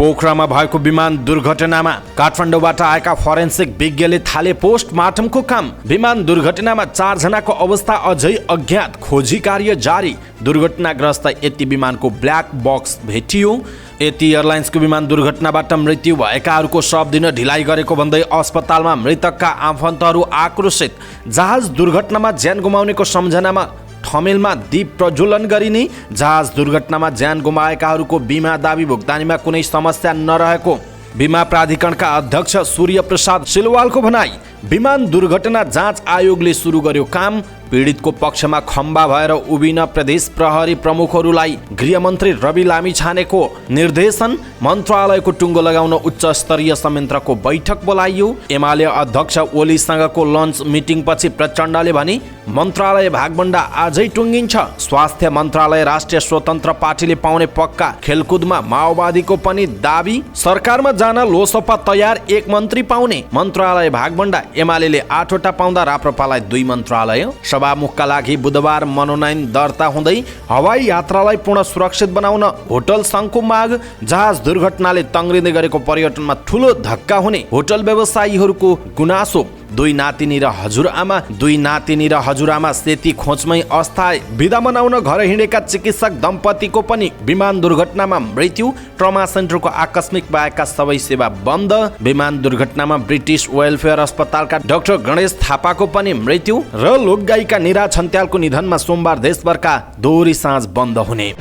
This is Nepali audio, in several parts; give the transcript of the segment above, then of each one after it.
पोखरामा भएको विमान दुर्घटनामा काठमाडौँबाट आएका फोरेन्सिक विज्ञले थाले पोस्टमार्टमको काम। विमान दुर्घटनामा 4 जनाको अवस्था अझै अज्ञात, खोजी कार्य जारी। दुर्घटनाग्रस्त यति विमानको ब्ल्याक बक्स भेटियो। यति एयरलाइन्सको विमान दुर्घटनाबाट मृत्यु भएकाहरूको शव दिन ढिलाइ गरेको भन्दै अस्पतालमा मृतकका आफन्तहरू आक्रोशित। जहाज दुर्घटनामा ज्यान गुमाउनेको सम्झनामा ठमेलमा दीप प्रज्वलन गरिने। जहाज दुर्घटनामा ज्यान गुमाएकाहरूको बिमा दाबी भुक्तानीमा कुनै समस्या नरहेको बिमा प्राधिकरणका अध्यक्ष सूर्य प्रसाद सिलवालको भनाई। विमान दुर्घटना जाँच आयोगले सुरु गर्यो काम। पीडितको पक्षमा खम्बा भएर उभिन प्रदेश प्रहरी प्रमुखहरूलाई गृहमन्त्री रवि लामिछानेको निर्देशन। मन्त्रालयको टुङ्गो लगाउन उच्च स्तरीय संयन्त्रको बैठक बोलाइयो। एमाले अध्यक्ष ओलीसँगको लन्च मिटिङपछि प्रचण्डले भने मन्त्रालय भागबण्डा आजै टुङ्गिन्छ। स्वास्थ्य मन्त्रालय राष्ट्रिय स्वतन्त्र पार्टीले पाउने पक्का। खेलकुदमा माओवादीको पनि दाबी। सरकारमा जान लोसपा तयार, 1 मन्त्री पाउने। मन्त्रालय भागबण्डा एमाले 8वटा पाउँदा राप्रपालाई 2 मन्त्रालय। सभामुखका लागि बुधबार मनोनयन दर्ता हुँदै हवाई यात्रालाई पूर्ण सुरक्षित बनाउन होटल सङ्घको माग। जहाज दुर्घटनाले तङ्ग्रिँदै गरेको पर्यटनमा ठुलो धक्का हुने होटल व्यवसायीहरूको गुनासो। 2 नातिनी र हजुरआमा सेती खोजमै अस्थायी। बिदा मनाउन घर हिँडेका चिकित्सक दम्पतिको पनि विमान दुर्घटनामा मृत्यु। ट्रमा सेन्टरको आकस्मिक बाहेकका सबै सेवा बन्द। विमान दुर्घटनामा ब्रिटिस वेलफेयर अस्पतालका डाक्टर गणेश थापाको पनि मृत्यु र लोकगायिका निरा छन्त्यालको निधनमा सोमबार देशभरका दोहोरी साँझ बन्द हुने।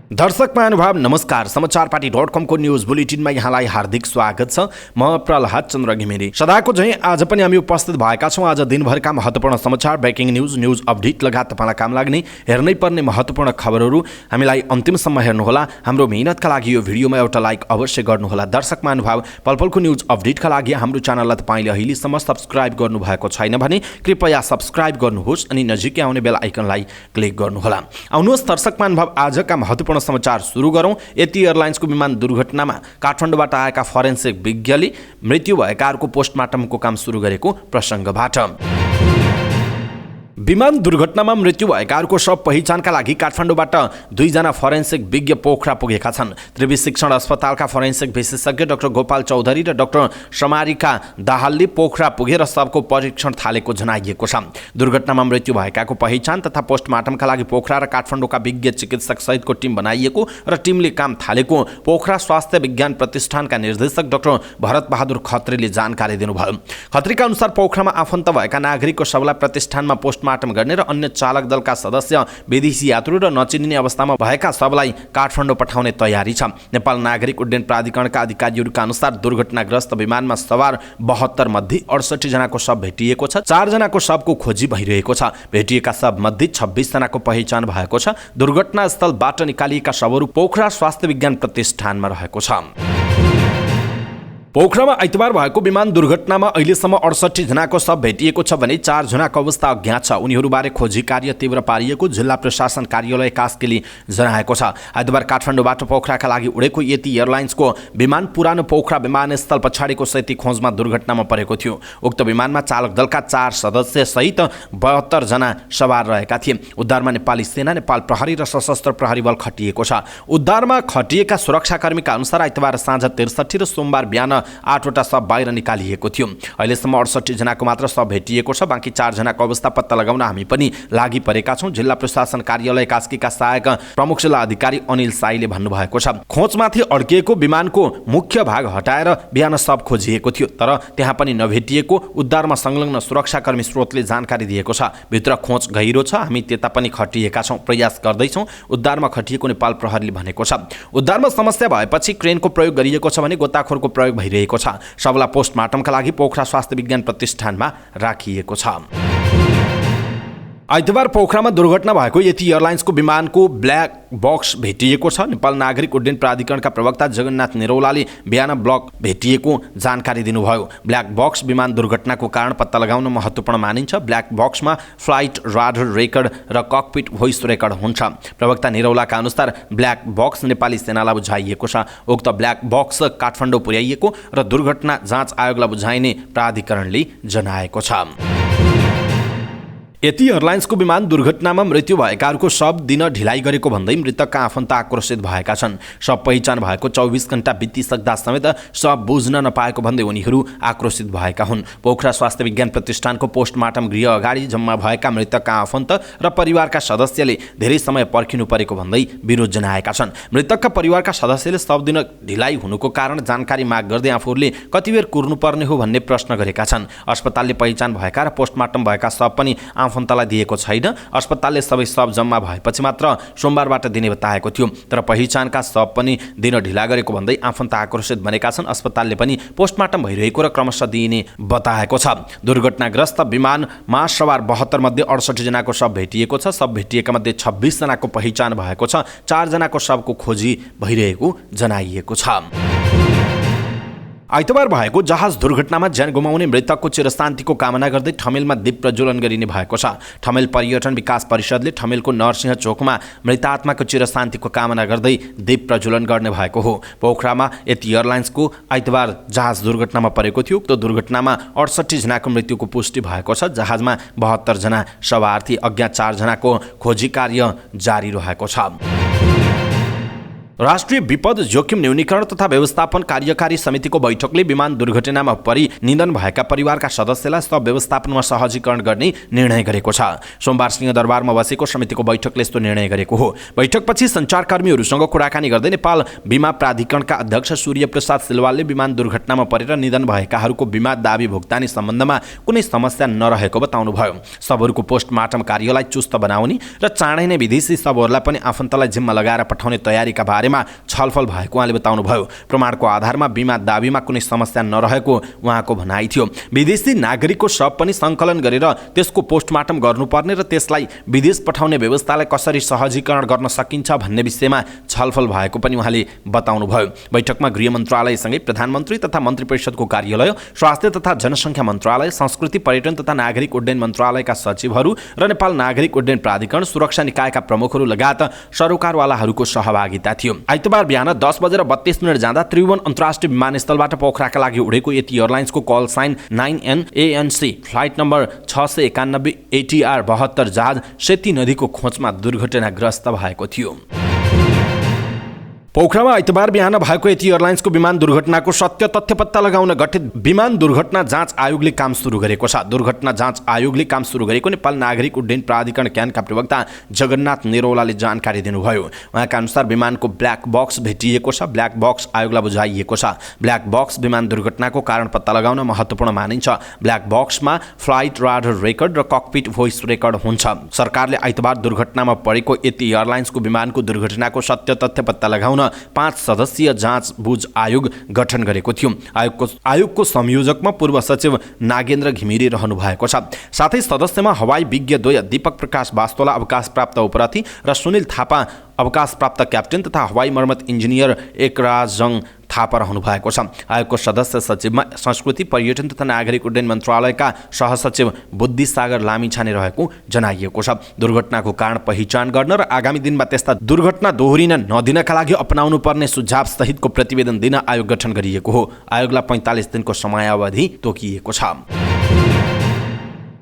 दर्शक महानुभाव नमस्कार। समाचारपाटी.com को न्यूज बुलेटिनमा यहाँलाई हार्दिक स्वागत छ। म प्रहलाद चन्द्र घिमिरे। सदाको झैं आज पनि हामी उपस्थित भएका छौं। आज दिनभरका महत्त्वपूर्ण समाचार, ब्रेकिङ न्यूज अपडेट लगायत तपाईलाई काम लाग्ने हेर्नै पर्ने महत्त्वपूर्ण खबरहरू हामीलाई अन्तिमसम्म हेर्नुहोला। हाम्रो मेहनतका लागि यो भिडियोमा एउटा लाइक अवश्य गर्नुहोला। दर्शक महानुभाव, पलपलको न्यूज अपडेटका लागि हाम्रो च्यानललाई तपाईले अहिलेसम्म सब्स्क्राइब गर्नुभएको छैन भने कृपया सब्स्क्राइब गर्नुहोस् अनि नजिकै आउने बेल आइकनलाई क्लिक गर्नुहोला। आउनुहोस् दर्शक महानुभाव, आजका महत्त्वपूर्ण समाचार सुरु गरौं। यति एयरलाइन्सको विमान दुर्घटनामा काठमाडौँबाट आएका फोरेन्सिक विज्ञले मृत्यु भएकाहरूको पोस्टमार्टमको काम सुरु गरेको प्रसङ्गबाट। विमान दुर्घटनामा मृत्यु भएकाहरूको शव पहिचानका लागि काठमाडौँबाट 2 जना फोरेन्सिक विज्ञ पोखरा पुगेका छन्। त्रिवी शिक्षण अस्पतालका फोरेन्सिक विशेषज्ञ डाक्टर गोपाल चौधरी र डाक्टर समारिका दाहालले पोखरा पुगेर शवको परीक्षण थालेको जनाइएको छ। दुर्घटनामा मृत्यु भएकाको पहिचान तथा पोस्टमार्टमका लागि पोखरा र काठमाडौँका विज्ञ चिकित्सक सहितको टिम बनाइएको र टिमले काम थालेको पोखरा स्वास्थ्य विज्ञान प्रतिष्ठानका निर्देशक डाक्टर भरत बहादुर खत्रीले जानकारी दिनुभयो। खत्रीका अनुसार पोखरामा आफन्त भएका नागरिकको शवलाई प्रतिष्ठानमा पोस्टमार्टम गर्ने र अन्य चालक दलका सदस्य, विदेशी यात्रु र नचिनिने अवस्थामा भएका सबलाई काठमाडौँ पठाउने तयारी छ। नेपाल नागरिक उड्डयन प्राधिकरणका अधिकारीहरूका अनुसार दुर्घटनाग्रस्त विमानमा सवार 72 मध्ये 68 जनाको शव भेटिएको छ। 4 जनाको शवको खोजी भइरहेको छ। भेटिएका शव मध्ये 26 जनाको पहिचान भएको छ। दुर्घटनास्थलबाट निकालिएका शवहरू पोखरा स्वास्थ्य विज्ञान प्रतिष्ठानमा रहेको छ। पोखरामा आइतबार भएको विमान दुर्घटनामा अहिलेसम्म 68 जनाको शव भेटिएको छ भने 4 जनाको अवस्था अज्ञात छ। उनीहरूबारे खोजी कार्य तीव्र पारिएको जिल्ला प्रशासन कार्यालय कास्कीले जनाएको छ। आइतबार काठमाडौँबाट पोखराका लागि उडेको यति एयरलाइन्सको विमान पुरानो पोखरा विमानस्थल पछाडिको सेती खोजमा दुर्घटनामा परेको थियो। उक्त विमानमा चालक दलका 4 सदस्य सहित 72 जना सवार रहेका थिए। उद्धारमा नेपाली सेना, नेपाल प्रहरी र सशस्त्र प्रहरी बल खटिएको छ। उद्धारमा खटिएका सुरक्षाकर्मीका अनुसार आइतबार साँझ 63 र सोमबार बिहान 8वटा शव बाहिर निकालिएको थियो। अहिलेसम्म 68 जनाको मात्र शव भेटिएको छ। बाँकी 4 जनाको अवस्था पत्ता लगाउन हामी पनि लागि परेका छौं। जिल्ला प्रशासन कार्यालय कास्कीका सहायक प्रमुख जिल्ला अधिकारी अनिल साईले भन्नुभएको छ। खोजमाथि अड्किएको विमानको मुख्य भाग हटाएर बिहान शव खोजिएको थियो, तर त्यहाँ पनि नभेटिएको उद्धारमा संलग्न सुरक्षाकर्मी स्रोतले जानकारी दिएको छ। भित्र खोज गहिरो छ, हामी त्यता पनि खटिएका छौं, प्रयास गर्दैछौं, उद्धारमा खटिएको नेपाल प्रहरीले भनेको छ। उद्धारमा समस्या भएपछि क्रेनको प्रयोग गरिएको छ भने गोताखोरको प्रयोग भइरहेको छ। शवलाई पोस्टमार्टमका लागि पोखरा स्वास्थ्य विज्ञान प्रतिष्ठानमा राखिएको छ। आइतबार पोखरामा दुर्घटना भएको यति एयरलाइन्सको विमानको ब्ल्याक बक्स भेटिएको छ। नेपाल नागरिक उड्डयन प्राधिकरणका प्रवक्ता जगन्नाथ निरौलाले बिहान ब्लक भेटिएको जानकारी दिनुभयो। ब्ल्याक बक्स विमान दुर्घटनाको कारण पत्ता लगाउन महत्त्वपूर्ण मानिन्छ। ब्ल्याक बक्समा फ्लाइट राडर रेकर्ड र ककपिट भोइस रेकर्ड हुन्छ। प्रवक्ता निरौलाका अनुसार ब्ल्याक बक्स नेपाली सेनालाई बुझाइएको छ। उक्त ब्ल्याक बक्स काठमाडौँ पुर्याइएको र दुर्घटना जाँच आयोगलाई बुझाइने प्राधिकरणले जनाएको छ। यति एयरलाइन्सको विमान दुर्घटनामा मृत्यु भएकाहरूको शव दिन ढिलाइ गरेको भन्दै मृतकका आफन्त आक्रोशित भएका छन्। शव पहिचान भएको 24 घण्टा बितिसक्दा समेत शव बुझ्न नपाएको भन्दै उनीहरू आक्रोशित भएका हुन्। पोखरा स्वास्थ्य विज्ञान प्रतिष्ठानको पोस्टमार्टम गृह अगाडि जम्मा भएका मृतकका आफन्त र परिवारका सदस्यले धेरै समय पर्खिनु परेको भन्दै विरोध जनाएका छन्। मृतकका परिवारका सदस्यले शव दिन ढिलाइ हुनुको कारण जानकारी माग गर्दै आफूहरूले कतिबेर कुर्नुपर्ने हो भन्ने प्रश्न गरेका छन्। अस्पतालले पहिचान भएका र पोस्टमार्टम भएका शव पनि आफन्तलाई दिएको छैन। अस्पतालले सबै शव जम्मा भएपछि मात्र सोमबारबाट दिने बताएको थियो, तर पहिचानका शव पनि दिन ढिला गरेको भन्दै आफन्त आक्रोशित बनेका छन्। अस्पतालले पनि पोस्टमार्टम भइरहेको र क्रमशः दिइने बताएको छ। दुर्घटनाग्रस्त विमानमा सवार 72 मध्ये 68 जनाको शव भेटिएको छ। शव भेटिएका मध्ये 26 जनाको पहिचान भएको छ। 4 जनाको शवको खोजी भइरहेको जनाइएको छ। आइतबार भएको जहाज दुर्घटनामा ज्यान गुमाउने मृतकको चिरशान्तिको कामना गर्दै ठमेलमा दीप प्रज्वलन गरिने भएको छ। ठमेल पर्यटन विकास परिषदले ठमेलको नरसिंह चोकमा मृतात्माको चिरशान्तिको कामना गर्दै दीप प्रज्वलन गर्ने भएको हो। पोखरामा यति एयरलाइन्सको आइतबार जहाज दुर्घटनामा परेको थियो। उक्त दुर्घटनामा 68 जनाको मृत्युको पुष्टि भएको छ। जहाजमा 72 जना सवार थिए। अज्ञात 4 जनाको खोजी कार्य जारी रहेको छ। राष्ट्रिय विपद जोखिम न्यूनीकरण तथा व्यवस्थापन कार्यकारी समितिको बैठकले विमान दुर्घटनामा परि निधन भएका परिवारका सदस्यलाई सब व्यवस्थापनमा सहजीकरण गर्ने निर्णय गरेको छ। सोमबार सिंहदरबारमा बसेको समितिको बैठकले यस्तो निर्णय गरेको हो। बैठकपछि सञ्चारकर्मीहरूसँग कुराकानी गर्दै नेपाल बीमा प्राधिकरणका अध्यक्ष सूर्यप्रसाद सिलवालले विमान दुर्घटनामा परेर निधन भएकाहरूको बीमा दाबी भुक्तानी सम्बन्धमा कुनै समस्या नरहेको बताउनुभयो। शवहरूको पोस्टमार्टम कार्यलाई चुस्त बनाउने र चाँडै नै विदेशी शवहरूलाई पनि आफन्तलाई जिम्मा लगाएर पठाउने तयारीका बारेमा छलफल भएको उहाँले बताउनुभयो। प्रमाणको आधारमा बीमा दाबीमा कुनै समस्या नरहेको उहाँको भनाइ थियो। विदेशी नागरिकको शव पनि सङ्कलन गरेर त्यसको पोस्टमार्टम गर्नुपर्ने र त्यसलाई विदेश पठाउने व्यवस्थालाई कसरी सहजीकरण गर्न सकिन्छ भन्ने विषयमा छलफल भएको पनि उहाँले बताउनुभयो। बैठकमा गृह मन्त्रालयसँगै प्रधानमन्त्री तथा मन्त्री परिषदको कार्यालय, स्वास्थ्य तथा जनसङ्ख्या मन्त्रालय, संस्कृति पर्यटन तथा नागरिक उड्डयन मन्त्रालयका सचिवहरू र नेपाल नागरिक उड्डयन प्राधिकरण, सुरक्षा निकायका प्रमुखहरू लगायत सरोकारवालाहरूको सहभागिता थियो। आइतबार बिहान 10:32 जाँदा त्रिभुवन अन्तर्राष्ट्रिय विमानस्थलबाट पोखराका लागि उडेको यति एयरलाइन्सको call sign 9NANC flight number 691 ATR 72 जहाज सेती नदीको खोजमा दुर्घटनाग्रस्त भएको थियो। पोखरामा आइतबार बिहान भएको यति एयरलाइन्सको विमान दुर्घटनाको सत्य तथ्य पत्ता लगाउन गठित विमान दुर्घटना जाँच आयोगले काम सुरु गरेको छ। दुर्घटना जाँच आयोगले काम सुरु गरेको नेपाल नागरिक उड्डयन प्राधिकरण क्यानका प्रवक्ता जगन्नाथ नेरौलाले जानकारी दिनुभयो। उहाँका अनुसार विमानको ब्ल्याक बक्स भेटिएको छ। ब्ल्याक बक्स आयोगलाई बुझाइएको छ। ब्ल्याक बक्स विमान दुर्घटनाको कारण पत्ता लगाउन महत्त्वपूर्ण मानिन्छ। ब्ल्याक बक्समा फ्लाइट राडर रेकर्ड र ककपिट भोइस रेकर्ड हुन्छ। सरकारले आइतबार दुर्घटनामा परेको यति एयरलाइन्सको विमानको दुर्घटनाको सत्य तथ्य पत्ता लगाउन 5 सदस्यीय जाँचबुझ आयोग गठन गरेको थियो। आयोगको संयोजकमा पूर्व सचिव नागेन्द्र घिमिरे रहनु भएको छ। साथै सदस्यमा हवाई विज्ञद्वय दीपक प्रकाश वास्तोला अवकाश प्राप्त उपरथी र सुनिल थापा अवकाश प्राप्त क्याप्टेन तथा हवाई मर्मत इन्जिनियर एकराजङ थापा रहनु भएको छ। आयोगको सदस्य सचिवमा संस्कृति पर्यटन तथा नागरिक उड्डयन मन्त्रालयका सहसचिव बुद्धिसागर लामिछाने रहेको जनाइएको छ। दुर्घटनाको कारण पहिचान गर्न र आगामी दिनमा त्यस्ता दुर्घटना दोहोरिन नदिनका लागि अपनाउनु पर्ने सुझाव सहितको प्रतिवेदन दिन आयोग गठन गरिएको हो। आयोगलाई 45 दिनको समयावधि तोकिएको छ।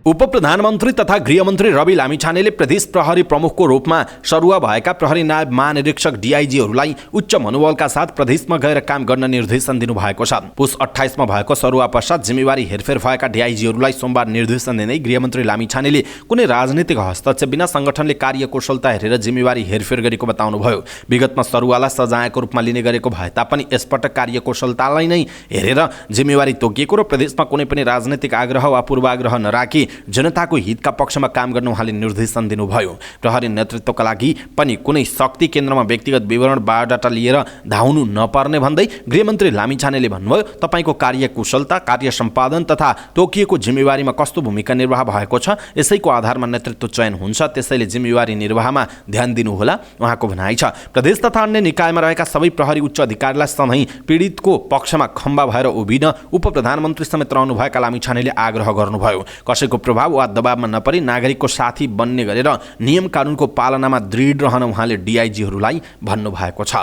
उपप्रधानमन्त्री तथा गृहमन्त्री रवि लामिछानेले प्रदेश प्रहरी प्रमुखको रूपमा सरुवा भएका प्रहरी नायब महानिरीक्षक DIGहरूलाई उच्च मनोबलका साथ प्रदेशमा गएर काम गर्न निर्देशन दिनुभएको छ। पुस 28 मा भएको सरुवा पश्चात जिम्मेवारी हेरफेर भएका DIGहरूलाई सोमबार निर्देशन दिँदै गृहमन्त्री लामिछानेले कुनै राजनीतिक हस्तक्षेप बिना सङ्गठनले कार्यकुशलता हेरेर जिम्मेवारी हेरफेर गरेको बताउनुभयो। विगतमा सरुवालाई सजायको रूपमा लिने गरेको भए तापनि यसपटक कार्यकुशलतालाई नै हेरेर जिम्मेवारी तोकिएको र प्रदेशमा कुनै पनि राजनीतिक आग्रह वा पूर्वाग्रह नराखी जनताको हितका पक्षमा काम गर्न उहाँले निर्देशन दिनुभयो। प्रहरी नेतृत्वका लागि पनि कुनै शक्ति केन्द्रमा व्यक्तिगत विवरण बायोडाटा लिएर धाउनु नपर्ने भन्दै गृहमन्त्री लामिछानेले भन्नुभयो, तपाईको कार्यकुशलता, कार्य सम्पादन तथा तोकिएको जिम्मेवारीमा कस्तो भूमिका निर्वाह भएको छ, यसैको आधारमा नेतृत्व चयन हुन्छ, त्यसैले जिम्मेवारी निर्वाहमा ध्यान दिनुहोला उहाँको भनाइ छ। प्रदेश तथा अन्य निकायमा रहेका सबै प्रहरी उच्च अधिकारीलाई सधैँ पीडितको पक्षमा खम्बा भएर उभिन उपप्रधानमन्त्री समेत रहनुभएका लामिछानेले आग्रह गर्नुभयो। कसैको प्रभाव वा दबावमा नपरी नागरिकको साथी बन्ने गरेर नियम कानुनको पालनामा दृढ रहन उहाँले DIGहरूलाई भन्नुभएको छ।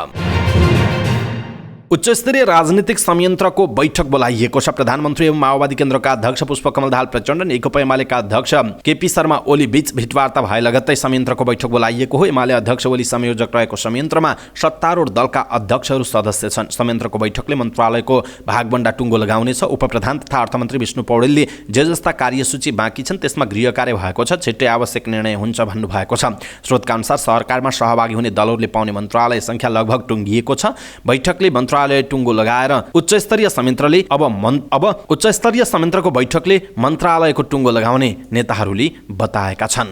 उच्चस्तरीय राजनीतिक संयन्त्रको बैठक बोलाइएको छ। प्रधानमन्त्री एवं माओवादी केन्द्रका अध्यक्ष पुष्पकमल दाहाल प्रचण्ड नेकपा एमालेका अध्यक्ष केपी शर्मा ओली बीच भेटवार्ता भए लगत्तै संयन्त्रको बैठक बोलाइएको हो। एमाले अध्यक्ष ओली संयोजक रहेको संयन्त्रमा सत्तारूढ दलका अध्यक्षहरू सदस्य छन्। संयन्त्रको बैठकले मन्त्रालयको भागबण्डा टुङ्गो लगाउनेछ। उपप्रधान तथा अर्थमन्त्री विष्णु पौडेलले जे जस्ता कार्यसूची बाँकी छन् त्यसमा गृह कार्य भएको छ, छिट्टै आवश्यक निर्णय हुन्छ भन्नुभएको छ। स्रोतका अनुसार सरकारमा सहभागी हुने दलहरूले पाउने मन्त्रालय संख्या लगभग टुङ्गिएको छ। बैठकले मन्त्रालय टुङ्गो लगाएर उच्चस्तरीय संयन्त्रले अब उच्चस्तरीय संयन्त्रको बैठकले मन्त्रालयको टुङ्गो लगाउने नेताहरूले बताएका छन्।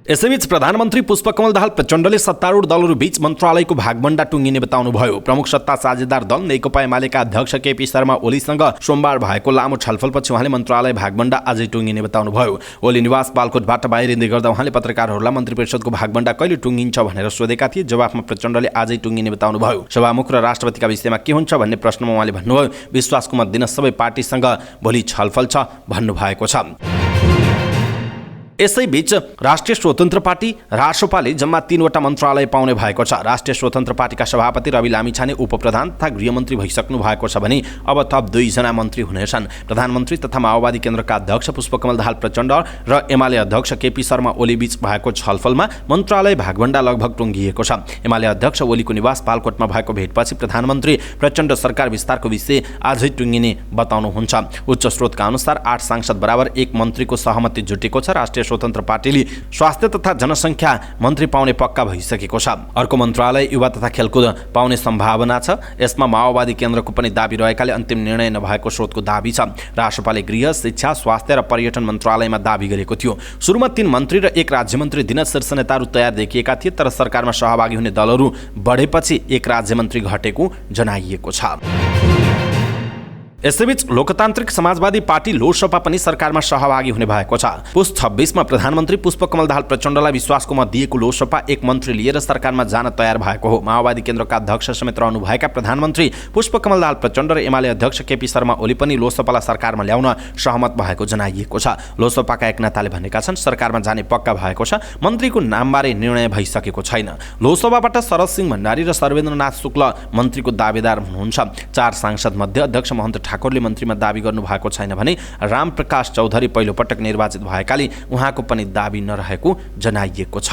यसैबीच प्रधानमन्त्री पुष्पकमल दाहाल प्रचण्डले सत्तारूढ दलहरू बीच मन्त्रालयको भागबण्डा टुङ्गिने बताउनुभयो। प्रमुख सत्ता साझेदार दल नेकपा एमालेका अध्यक्ष केपी शर्मा ओलीसँग सोमबार भएको लामो छलफलपछि उहाँले मन्त्रालय भागबण्डा आजै टुङ्गिने बताउनुभयो। ओली निवास बालकोटबाट बाहिरिँदै गर्दा उहाँले पत्रकारहरूलाई मन्त्री परिषदको भागबण्डा कहिले टुङ्गिन्छ भनेर सोधेका थिए। जवाफमा प्रचण्डले आजै टुङ्गिने बताउनुभयो। सभामुख र राष्ट्रपतिका विषयमा के हुन्छ भन्ने प्रश्नमा उहाँले भन्नुभयो, विश्वासको मत दिन सबै पार्टीसँग भोलि छलफल छ भन्नुभएको छ। यसैबीच राष्ट्रिय स्वतन्त्र पार्टी रासोपाले जम्मा 3वटा मन्त्रालय पाउने भएको छ। राष्ट्रिय स्वतन्त्र पार्टीका सभापति रवि लामिछाने उपप्रधान तथा गृहमन्त्री भइसक्नु भएको छ भने अब थप 2 जना मन्त्री हुनेछन्। प्रधानमन्त्री तथा माओवादी केन्द्रका अध्यक्ष पुष्पकमल दाहाल प्रचण्ड र एमाले अध्यक्ष केपी शर्मा ओली बीच भएको छलफलमा मन्त्रालय भागबण्डा लगभग टुङ्गिएको छ। एमाले अध्यक्ष ओलीको निवास बालकोटमा भएको भेटपछि प्रधानमन्त्री प्रचण्ड सरकार विस्तारको विषय आजै टुङ्गिने बताउनुहुन्छ। उच्च स्रोतका अनुसार 8 सांसद बराबर 1 मन्त्रीको सहमति जुटेको छ। राष्ट्रिय स्वतन्त्र पार्टीले स्वास्थ्य तथा जनसङ्ख्या मन्त्री पाउने पक्का भइसकेको छ। अर्को मन्त्रालय युवा तथा खेलकुद पाउने सम्भावना छ। यसमा माओवादी केन्द्रको पनि दाबी रहेकाले अन्तिम निर्णय नभएको स्रोतको दाबी छ। रासोपाले गृह, शिक्षा, स्वास्थ्य र पर्यटन मन्त्रालयमा दाबी गरेको थियो। सुरुमा 3 मन्त्री र 1 राज्यमन्त्री दिन शीर्ष नेताहरू तयार देखिएका थिए, तर सरकारमा सहभागी हुने दलहरू बढेपछि 1 राज्यमन्त्री घटेको जनाइएको छ। यसैबीच लोकतान्त्रिक समाजवादी पार्टी लोसपा पनि सरकारमा सहभागी हुने भएको छ। पुस 26 मा प्रधानमन्त्री पुष्पकमल दाहाल प्रचण्डलाई विश्वासको मत दिएको लोसपा 1 मन्त्री लिएर सरकारमा जान तयार भएको हो। माओवादी केन्द्रका अध्यक्ष समेत रहनुभएका प्रधानमन्त्री पुष्पकमल दाहाल प्रचण्ड र एमाले अध्यक्ष केपी शर्मा ओली पनि लोसपालाई सरकारमा ल्याउन सहमत भएको जनाइएको छ। लोसपाका एक नेताले भनेका छन्, सरकारमा जाने पक्का भएको छ, मन्त्रीको नामबारे निर्णय भइसकेको छैन। लोसपाबाट शरद सिंह भण्डारी र सर्वेन्द्रनाथ शुक्ल मन्त्रीको दावेदार हुनुहुन्छ। 4 सांसद मध्ये अध्यक्ष महन्त ठाकुरले मन्त्रीमा दाबी गर्नु भएको छैन भने रामप्रकाश चौधरी पहिलो पटक निर्वाचित भएकाले उहाँको पनि दाबी नरहेको जनाइएको छ।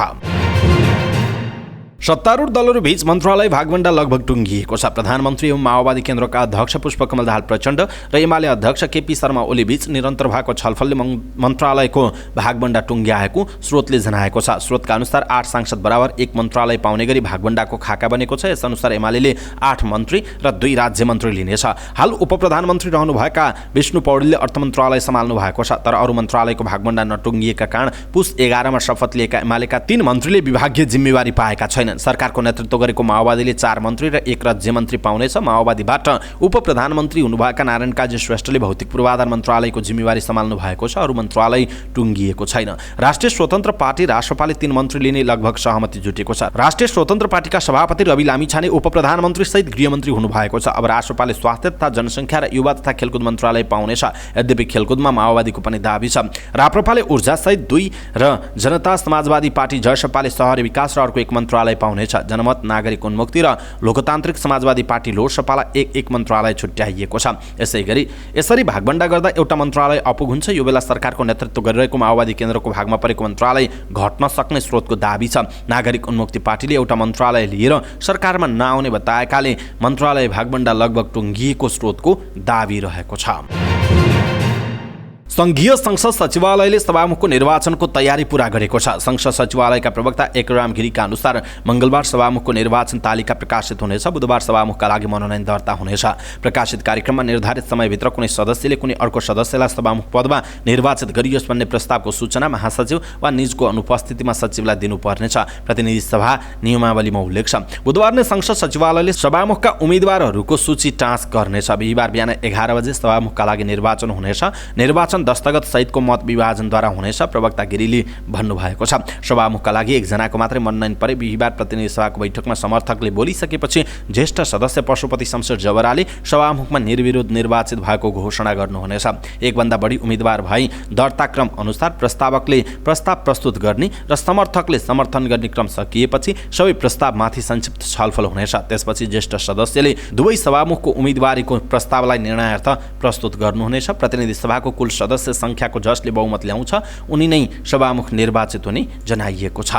सत्तारूढ दलहरू बीच मन्त्रालय भागबण्डा लगभग टुङ्गिएको छ। प्रधानमन्त्री एवं माओवादी केन्द्रका अध्यक्ष पुष्पकमल दाहाल प्रचण्ड र एमाले अध्यक्ष केपी शर्मा ओली बीच निरन्तर भएको छलफलले मन्त्रालयको भागबण्डा टुङ्ग्याएको स्रोतले जनाएको छ। स्रोतका अनुसार 8 सांसद बराबर 1 मन्त्रालय पाउने गरी भागबण्डाको खाका बनेको छ। यसअनुसार एमाले 8 मन्त्री र 2 राज्य मन्त्री लिनेछ। हाल उपप्रधानमन्त्री रहनुभएका विष्णु पौडेलले अर्थ मन्त्रालय सम्हाल्नु भएको छ, तर अरू मन्त्रालयको भागबण्डा नटुङ्गिएका कारण पुस 11 मा शपथ लिएका एमालेका 3 मन्त्रीले विभागीय जिम्मेवारी पाएका छैनन्। सरकारको नेतृत्व गरेको माओवादीले 4 मन्त्री र 1 राज्य मन्त्री पाउनेछ। माओवादीबाट उपप्रधानमन्त्री हुनुभएका नारायण काजी श्रेष्ठले भौतिक पूर्वाधार मन्त्रालयको जिम्मेवारी सम्हाल्नु भएको छ। अरू मन्त्रालय टुङ्गिएको छैन। राष्ट्रिय स्वतन्त्र पार्टी रासोपाले 3 मन्त्री लिने लगभग सहमति जुटेको छ। राष्ट्रिय स्वतन्त्र पार्टीका सभापति रवि लामिछाने उपप्रधानमन्त्री सहित गृहमन्त्री हुनुभएको छ। अब रासोपाले स्वास्थ्य तथा जनसङ्ख्या र युवा तथा खेलकुद मन्त्रालय पाउनेछ। यद्यपि खेलकुदमा माओवादीको पनि दाबी छ। राप्रपाले ऊर्जा सहित 2 र जनता समाजवादी पार्टी जसपाले शहरी विकास र अर्को 1 मन्त्रालय पाउनेछ। जनमत, नागरिक उन्मुक्ति र लोकतान्त्रिक समाजवादी पार्टी लोसपालाई 1-1 मन्त्रालय छुट्याइएको छ। यसरी भागबण्डा गर्दा एउटा मन्त्रालय अपुग हुन्छ। यो बेला सरकारको नेतृत्व गरिरहेको माओवादी केन्द्रको भागमा परेको मन्त्रालय घट्न सक्ने स्रोतको दाबी छ। नागरिक उन्मुक्ति पार्टीले एउटा मन्त्रालय लिएर सरकारमा नआउने बताएकाले मन्त्रालय भागबण्डा लगभग टुङ्गिएको स्रोतको दाबी रहेको छ। संघीय संसद सचिवालयले सभामुखको निर्वाचनको तयारी पूरा गरेको छ। संसद सचिवालयका प्रवक्ता एकराम गिरीका अनुसार मंगलबार सभामुखको निर्वाचन तालिका प्रकाशित हुनेछ। बुधबार सभामुखका लागि मनोनयन दर्ता हुनेछ। प्रकाशित कार्यक्रममा निर्धारित समयभित्र कुनै सदस्यले कुनै अर्को सदस्यलाई सभामुख पदमा निर्वाचित गरियोस् भन्ने प्रस्तावको सूचना महासचिव वा निजको अनुपस्थितिमा सचिवलाई दिनुपर्नेछ। प्रतिनिधि सभा नियमावलीमा उल्लेख छ। बुधबार नै संसद सचिवालयले सभामुखका उम्मेदवारहरूको सूची टाँच गर्नेछ। बिहीबार बिहान 11 बजे सभामुखका लागि निर्वाचन हुनेछ। निर्वाचन दस्तखत सहितको मत विभाजनद्वारा हुनेछ, प्रवक्ता गिरीले भन्नुभएको छ। सभामुखका लागि एकजनाको मात्रै मनोनयन परे बिहीबार प्रतिनिधि सभाको बैठकमा समर्थकले बोलिसकेपछि ज्येष्ठ सदस्य पशुपति शमशेर जवराले सभामुखमा निर्विरोध निर्वाचित भएको घोषणा गर्नुहुनेछ। एकभन्दा बढी उम्मेदवार भई दर्ताक्रम अनुसार प्रस्तावकले प्रस्ताव प्रस्तुत गर्ने र समर्थकले समर्थन गर्ने क्रम सकिएपछि सबै प्रस्तावमाथि संक्षिप्त छलफल हुनेछ। त्यसपछि ज्येष्ठ सदस्यले दुवै सभामुखको उम्मेदवारीको प्रस्तावलाई निर्णयार्थ प्रस्तुत गर्नुहुनेछ। प्रतिनिधि सभाको कुल सदस्य संख्याको जसले बहुमत ल्याउँछ उनी नै सभामुख निर्वाचित हुने जनाइएको छ।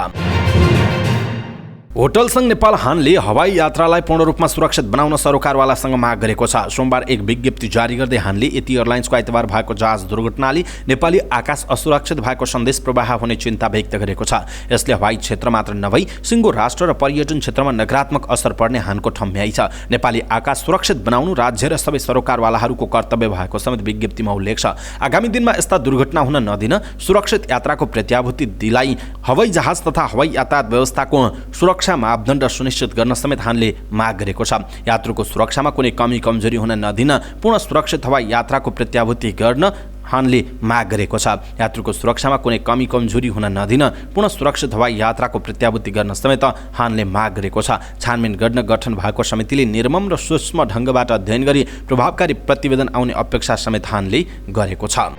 होटल संघ नेपाल हानले हवाई यात्रालाई पूर्ण रूपमा सुरक्षित बनाउन सरोकारवालासँग माग गरेको छ। सोमबार एक विज्ञप्ति जारी गर्दै हानले यति एयरलाइन्सको आइतबार भएको जहाज दुर्घटनाले नेपाली आकाश असुरक्षित भएको सन्देश प्रवाह हुने चिन्ता व्यक्त गरेको छ। यसले हवाई क्षेत्र मात्र नभई सिङ्गो राष्ट्र र पर्यटन क्षेत्रमा नकारात्मक असर पर्ने हानको ठम्ब्याइ छ। नेपाली आकाश सुरक्षित बनाउनु राज्य र सबै सरोकारवालाहरूको कर्तव्य भएको समेत विज्ञप्तिमा उल्लेख छ। आगामी दिनमा यस्ता दुर्घटना हुन नदिन सुरक्षित यात्राको प्रत्याभूति दिलाई हवाई जहाज तथा हवाई यातायात व्यवस्थाको सुरक्षा मापदण्ड सुनिश्चित गर्न समेत हानले माग गरेको छ। यात्रुको सुरक्षामा कुनै कमी कमजोरी हुन नदिन पूर्ण सुरक्षित हवाई यात्राको प्रत्याभूति गर्न हानले माग गरेको छ। यात्रुको सुरक्षामा कुनै कमी कमजोरी हुन नदिन पूर्ण सुरक्षित हवाई यात्राको प्रत्याभूति गर्न समेत हानले माग गरेको छ। छानबिन गर्न गठन भएको समितिले निर्मम र सूक्ष्म ढङ्गबाट अध्ययन गरी प्रभावकारी प्रतिवेदन आउने अपेक्षा समेत हानले गरेको छ।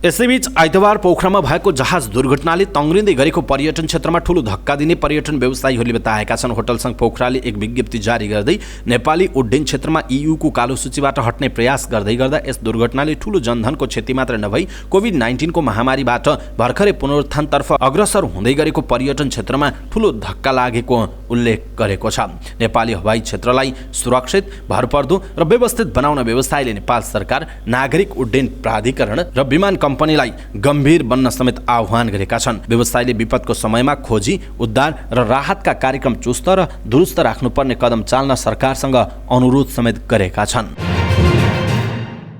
यसैबीच आइतबार पोखरामा भएको जहाज दुर्घटनाले तङ्ग्रिँदै गरेको पर्यटन क्षेत्रमा ठूलो धक्का दिने पर्यटन व्यवसायीहरूले बताएका छन्। होटल संघ पोखराले एक विज्ञप्ति जारी गर्दै नेपाली उड्डयन क्षेत्रमा EU को कालो सूचीबाट हट्ने प्रयास गर्दै गर्दा यस दुर्घटनाले ठूलो जनधनको क्षति मात्र नभई कोभिड-19 को महामारीबाट भर्खरै पुनरुत्थानतर्फ अग्रसर हुँदै गरेको पर्यटन क्षेत्रमा ठूलो धक्का लागेको उल्लेख गरेको छ। नेपाली हवाई क्षेत्रलाई सुरक्षित, भरपर्दो र व्यवस्थित बनाउन व्यवसायले नेपाल सरकार, नागरिक उड्डयन प्राधिकरण र विमान कम्पनीलाई गम्भीर बन्न समेत आह्वान गरेका छन्। व्यवसायले विपदको समयमा खोजी, उद्धार र राहतका कार्यक्रम चुस्त र दुरुस्त राख्नुपर्ने कदम चाल्न सरकारसँग अनुरोध समेत गरेका छन्।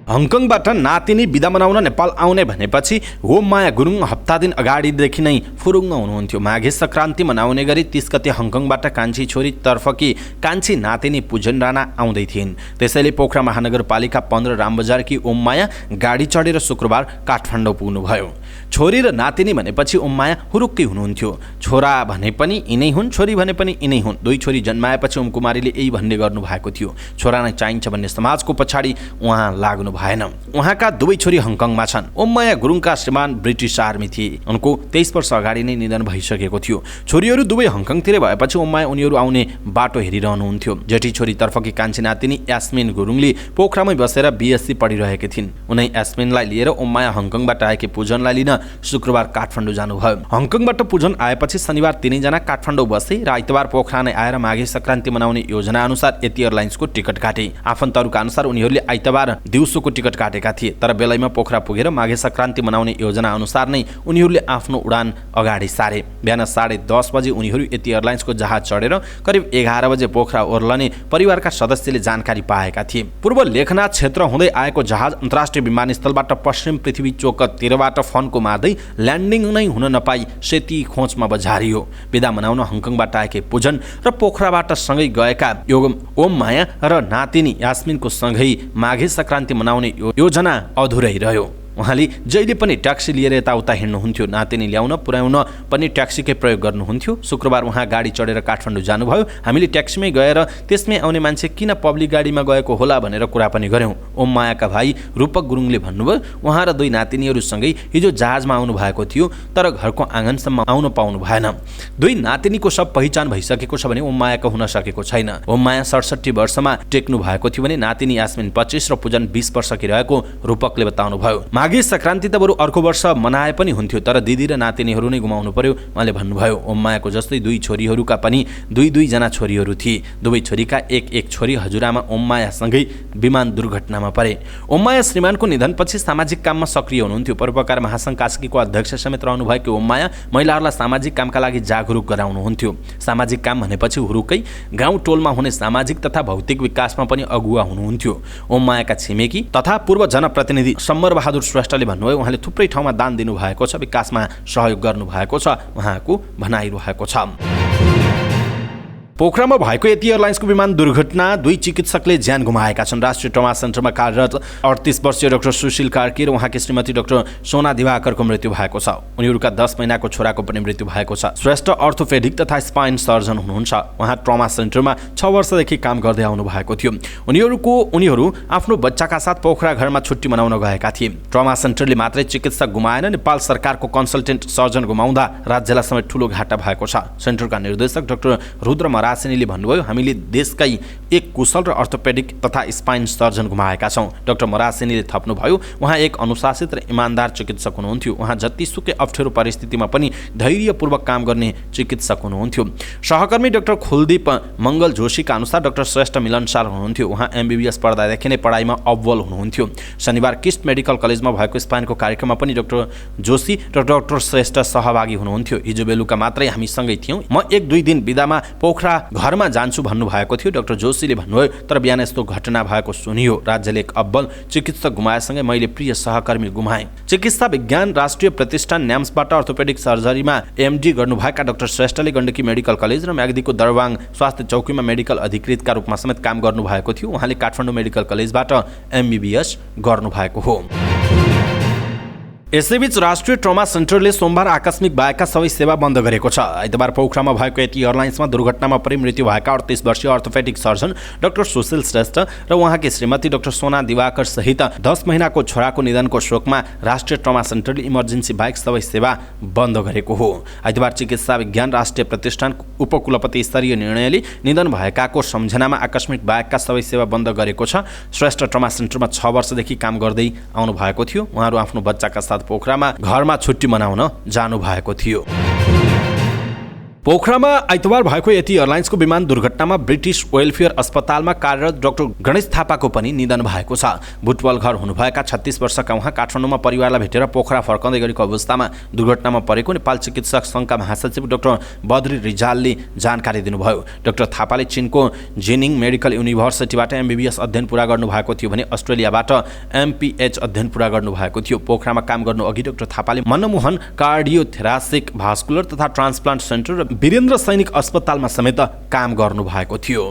हङकङबाट नातिनी बिदा मनाउन नेपाल आउने भनेपछि होममाया गुरुङ हप्ता दिन अगाडिदेखि नै फुरुङ्ग हुनुहुन्थ्यो। माघे सङ्क्रान्ति मनाउने गरी 30 गते हङकङबाट कान्छी छोरी तर्फकी कान्छी नातिनी पूजन राणा आउँदै थिइन्। त्यसैले पोखरा महानगरपालिका 15 रामबजारकी ओममाया गाडी चढेर शुक्रबार काठमाडौँ पुग्नुभयो। छोरी र नातिनी भनेपछि ओममाया हुरुक्कै हुनुहुन्थ्यो। छोरा भने पनि यिनै हुन्, छोरी भने पनि यिनै हुन्। दुई छोरी जन्माएपछि ओमकुमारीले यही भन्ने गर्नु भएको थियो। छोरा नै चाहिन्छ भन्ने समाजको पछाडि उहाँ लाग्नु भएन। उहाँका दुवै छोरी हङकङमा छन्। ओममाया गुरुङका श्रीमान ब्रिटिस आर्मी थिए। उनको 23 वर्ष अगाडि नै निधन भइसकेको थियो। छोरीहरू दुवै हङकङतिर भएपछि ओममाया उनीहरू आउने बाटो हेरिरहनुहुन्थ्यो। जेठी छोरी तर्फकी कान्छी नातिनी यास्मिन गुरुङले पोखरामै बसेर BSc पढिरहेकी थिइन्। उनै यास्मिनलाई लिएर ओममाया हङकङबाट आएकी पूजनलाई लिन शुक्रबार काठमाडौँ जानुभयो। हङकङबाट पूजन आएपछि शनिबार तिनैजना काठमाडौँ बसे र आइतबार पोखरा नै आएर माघे सङ्क्रान्ति मनाउने योजना अनुसार यति एयरलाइन्सको टिकट काटे। आफन्तहरूका अनुसार उनीहरूले आइतबार दिउँसोको टिकट काटेका थिए, तर बेलैमा पोखरा पुगेर माघे सङ्क्रान्ति मनाउने योजना अनुसार नै उनीहरूले आफ्नो उडान अगाडि सारे। बिहान 10:30 बजे उनीहरू यति एयरलाइन्सको जहाज चढेर करिब 11 बजे पोखरा ओर्लने परिवारका सदस्यले जानकारी पाएका थिए। पूर्व लेखनाथ क्षेत्र हुँदै आएको जहाज अन्तर्राष्ट्रिय विमानस्थलबाट पश्चिम पृथ्वी चोकतिरबाट फन्को मार्दै ल्यान्डिङ नै हुन नपाई सेती खोजमा बझारियो। बिदा मनाउन हङकङबाट आएकै पूजन र पोखराबाट सँगै गएका ओममाया र नातिनी यास्मिनको सँगै माघे सङ्क्रान्ति मनाउने योजना अधुरै रह्यो। उहाँले जहिले पनि ट्याक्सी लिएर यताउता हिँड्नुहुन्थ्यो। नातिनी ल्याउन पुर्याउन पनि ट्याक्सीकै प्रयोग गर्नुहुन्थ्यो। शुक्रबार उहाँ गाडी चढेर काठमाडौँ जानुभयो। हामीले ट्याक्सीमै गएर त्यसमै आउने मान्छे किन पब्लिक गाडीमा गएको होला भनेर कुरा पनि गऱ्यौँ। ओममायाका भाइ रूपक गुरुङले भन्नुभयो, उहाँ र दुई नातिनीहरूसँगै हिजो जहाजमा आउनु भएको थियो, तर घरको आँगनसम्म आउन पाउनु भएन। दुई नातिनीको सब पहिचान भइसकेको छ भने ओममायाको हुन सकेको छैन। ओममाया 67 वर्षमा टेक्नु भएको थियो भने नातिनी यास्मिन 25 र पूजन 20 वर्षकी रहेको रूपकले बताउनुभयो। माघे सङ्क्रान्ति त बरु अर्को वर्ष मनाए पनि हुन्थ्यो, तर दिदी र नातिनीहरू नै गुमाउनु पर्यो उहाँले भन्नुभयो। ओममायाको जस्तै दुई छोरीहरूका पनि दुई जना छोरीहरू थिए। दुवै छोरीका एक छोरी हजुरआमा ओममायासँगै विमान दुर्घटनामा परे। ओममाया श्रीमानको निधनपछि सामाजिक काममा सक्रिय हुनुहुन्थ्यो। परोपकार महासङ्घ कास्कीको अध्यक्ष समेत रहनुभएकी ओममाया महिलाहरूलाई सामाजिक कामका लागि जागरुक गराउनुहुन्थ्यो। सामाजिक काम भनेपछि हुरुकै गाउँ टोलमा हुने सामाजिक तथा भौतिक विकासमा पनि अगुवा हुनुहुन्थ्यो। ओममायाका छिमेकी तथा पूर्व जनप्रतिनिधि सम्बर बहादुर श्रेष्ठले भन्नुभयो, उहाँले थुप्रै ठाउँमा दान दिनुभएको छ, विकासमा सहयोग गर्नुभएको छ, उहाँको भनाइरहेको छ। पोखरामा भएको यति एयरलाइन्सको विमान दुर्घटना 2 चिकित्सकले ज्यान गुमाएका छन्। राष्ट्रिय ट्रमा सेन्टरमा कार्यरत 38 वर्षीय डाक्टर सुशील कार्की र उहाँकी श्रीमती डाक्टर सोना दिवाकरको मृत्यु भएको छ। उनीहरूका 10 महिनाको छोराको पनि मृत्यु भएको छ। श्रेष्ठ अर्थोपेडिक तथा स्पाइन सर्जन हुनुहुन्छ। उहाँ ट्रमा सेन्टरमा 6 वर्षदेखि काम गर्दै आउनु भएको थियो। उनीहरू आफ्नो बच्चाका साथ पोखरा घरमा छुट्टी मनाउन गएका थिए। ट्रमा सेन्टरले मात्रै चिकित्सक गुमाएन, नेपाल सरकारको कन्सल्टेन्ट सर्जन गुमाउँदा राज्यलाई समेत ठूलो घाटा भएको छ। सेन्टरका निर्देशक डाक्टर रुद्र मरासिनीले भन्नुभयो, हामीले देशकै एक कुशल र अर्थोपेडिक तथा स्पाइन सर्जन गुमाएका छौँ। डाक्टर मरासिनीले थप्नुभयो, उहाँ एक अनुशासित र इमान्दार चिकित्सक हुनुहुन्थ्यो। उहाँ जतिसुकै अप्ठ्यारो परिस्थितिमा पनि धैर्यपूर्वक काम गर्ने चिकित्सक हुनुहुन्थ्यो। सहकर्मी डाक्टर खुलदीप मङ्गल जोशीका अनुसार डाक्टर श्रेष्ठ मिलनसार हुनुहुन्थ्यो। उहाँ MBBS पढ्दादेखि नै पढाइमा अव्वल हुनुहुन्थ्यो। शनिबार किस्ट मेडिकल कलेजमा भएको स्पाइनको कार्यक्रममा पनि डाक्टर जोशी र डाक्टर श्रेष्ठ सहभागी हुनुहुन्थ्यो। हिजो बेलुका मात्रै हामी सँगै थियौँ। म 1-2 दिन बिदामा पोखरा घरमा जान्छु भन्नुभएको थियो। डाक्टर जोशीले भन्नुभयो, तर बिहान यस्तो घटना भएको सुनियो। राज्यले एक अब्बल चिकित्सक गुमाएसँगै मैले प्रिय सहकर्मी गुमाएँ। चिकित्सा विज्ञान राष्ट्रिय प्रतिष्ठान न्याम्सबाट अर्थोपेडिक सर्जरीमा MD गर्नुभएका डाक्टर श्रेष्ठले गण्डकी मेडिकल कलेज र म्याग्दीको दरबाङ स्वास्थ्य चौकीमा मेडिकल अधिकृतका रूपमा समेत काम गर्नुभएको थियो। उहाँले काठमाडौँ मेडिकल कलेजबाट MBBS गर्नुभएको हो। यसैबीच राष्ट्रिय ट्रमा सेन्टरले सोमबार आकस्मिक बाहेकका सबै सेवा बन्द गरेको छ। आइतबार पोखरामा भएको यति एयरलाइन्समा दुर्घटनामा परि मृत्यु भएका 38 वर्षीय orthopaedic surgeon doctor Sushil Shrestha र उहाँकी श्रीमती डाक्टर सोना दिवाकर सहित 10 महिनाको छोराको निधनको शोकमा राष्ट्रिय ट्रमा सेन्टरले इमर्जेन्सी बाहेक सबै सेवा बन्द गरेको हो। आइतबार चिकित्सा विज्ञान राष्ट्रिय प्रतिष्ठान उपकुलपति स्तरीय निर्णयले निधन भएकाको सम्झनामा आकस्मिक बाहेकका सबै सेवा बन्द गरेको छ। श्रेष्ठ ट्रमा सेन्टरमा 6 वर्षदेखि काम गर्दै आउनु भएको थियो। उहाँहरू आफ्नो बच्चाका साथ पोखरामा घरमा छुट्टी मनाउन जानु भएको थियो। पोखरामा आइतबार भएको यति एयरलाइन्सको विमान दुर्घटनामा ब्रिटिस वेलफेयर अस्पतालमा कार्यरत डाक्टर गणेश थापाको पनि निधन भएको छ। बुटवल घर हुनुभएका 36 वर्षका उहाँ काठमाडौँमा परिवारलाई भेटेर पोखरा फर्काउँदै गरेको अवस्थामा दुर्घटनामा परेको नेपाल चिकित्सक सङ्घका महासचिव डाक्टर बद्री रिजालले जानकारी दिनुभयो। डाक्टर थापाले चीनको जिनिङ मेडिकल युनिभर्सिटीबाट MBBS अध्ययन पूरा गर्नुभएको थियो भने अस्ट्रेलियाबाट MPH अध्ययन पूरा गर्नुभएको थियो। पोखरामा काम गर्नु अघि डाक्टर थापाले मनमोहन कार्डियोथेरासिक भास्कुलर तथा ट्रान्सप्लान्ट सेन्टर र वीरेन्द्र सैनिक अस्पतालमा समेत काम गर्नु भएको थियो।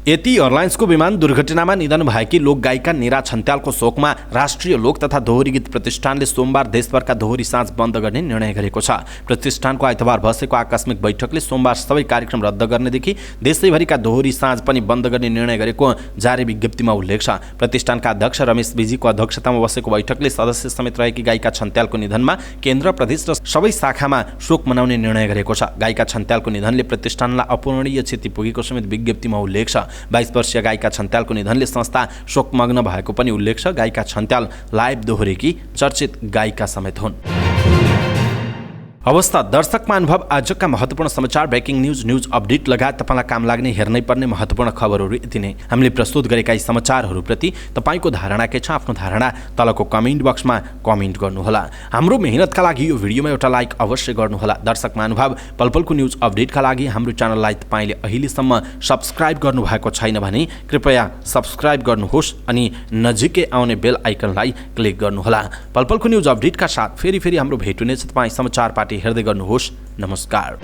यति एयरलाइन्सको विमान दुर्घटनामा निधन भएकी लोकगायिका निरा छन्त्यालको शोकमा राष्ट्रिय लोक तथा दोहोरी गीत प्रतिष्ठानले सोमबार देशभरका दोहोरी साँझ बन्द गर्ने निर्णय गरेको छ। प्रतिष्ठानको आइतबार बसेको आकस्मिक बैठकले सोमबार सबै कार्यक्रम रद्द गर्नेदेखि देशैभरिका दोहोरी साँझ पनि बन्द गर्ने निर्णय गरेको जारी विज्ञप्तिमा उल्लेख छ। प्रतिष्ठानका अध्यक्ष रमेश विजीको अध्यक्षतामा बसेको बैठकले सदस्य समेत रहेकी गायिका छन्त्यालको निधनमा केन्द्र, प्रदेश र सबै शाखामा शोक मनाउने निर्णय गरेको छ। गायिका छन्त्यालको निधनले प्रतिष्ठानलाई अपूरणीय क्षति पुगेको समेत विज्ञप्तिमा उल्लेख छ। 22 वर्षीय गायिका छन्त्यालको निधनले संस्था शोकमग्न भएको पनि उल्लेख छ। गायिका छन्त्याल लाइभ दोहोरीकी चर्चित गायिका समेत हुन्। अवस्था दर्शक महानुभाव, आजका महत्त्वपूर्ण समाचार, ब्रेकिङ न्यूज अपडेट लगायत तपाईँलाई काम लाग्ने हेर्नै पर्ने महत्त्वपूर्ण खबरहरू यति नै। हामीले प्रस्तुत गरेका यी समाचारहरूप्रति तपाईँको धारणा के छ? आफ्नो धारणा तलको कमेन्ट बक्समा कमेन्ट गर्नुहोला। हाम्रो मेहनतका लागि यो भिडियोमा एउटा लाइक अवश्य गर्नुहोला। दर्शक महानुभाव, पलपलको न्यूज अपडेटका लागि हाम्रो च्यानललाई तपाईँले अहिलेसम्म सब्सक्राइब गर्नुभएको छैन भने कृपया सब्सक्राइब गर्नुहोस् अनि नजिकै आउने बेल आइकनलाई क्लिक गर्नुहोला। पलपलको न्यूज अपडेटका साथ फेरि हाम्रो भेट हुनेछ। तपाईँ समाचार पार्टी हेर्दै गर्नुहोस्। नमस्कार।